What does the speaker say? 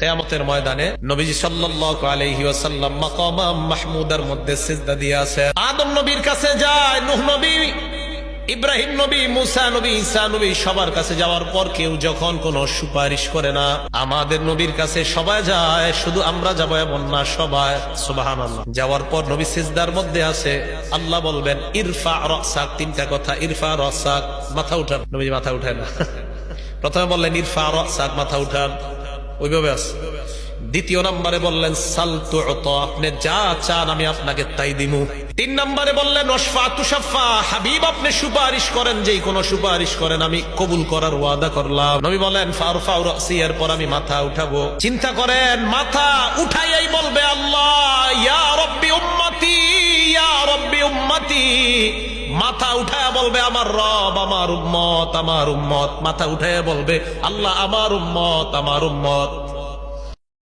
কিয়ামতের ময়দানে নবীজি সাল্লাল্লাহু আলাইহি ওয়াসাল্লাম মাকাম মাহমুদের মধ্যে সিজদা দিয়ে আছে। আদম নবীর কাছে যায়, নূহ নবী, ইব্রাহিম নবী, মুসা নবী, ঈসা নবী, সবার কাছে যাওয়ার পর কেউ যখন কোনো সুপারিশ করে না, আমাদের নবীর কাছে সবাই যায়, শুধু আমরা যাবো এমন না, সবাই। সুবহানাল্লাহ। যাওয়ার পর নবী সিজদার মধ্যে আছে, আল্লাহ বলবেন ইরফা রাসাক, তিনটা কথা, ইরফা রাসাক, মাথা উঠান। নবীজি মাথা উঠায় না। প্রথমে বললেন ইরফা রাসাক, মাথা উঠান, ওইভাবে আছে। দ্বিতীয় নম্বরে বললেন সাল তু'তা, আপনি যা চান আমি আপনাকে তাই দিমু। তিন নম্বরে বললেন ওয়াশফা তুশাফা, হাবিব আপনি সুপারিশ করেন, যেই কোনো সুপারিশ করেন আমি কবুল করার ওয়াদা করলাম। নবী বলেন ফারফাউ রাসি, এরপর আমি মাথা উঠাবো। চিন্তা করেন, মাথা উঠাইয়াই বলবে আল্লাহ ইয়া রব্বি উম্মতি, ইয়া রব্বি উম্মতি। মাথা উঠায় বলবে আমার রব, আমার উম্মত, আমার উম্মত। মাথা উঠায় বলবে আল্লাহ আমার উম্মত, আমার উম্মত।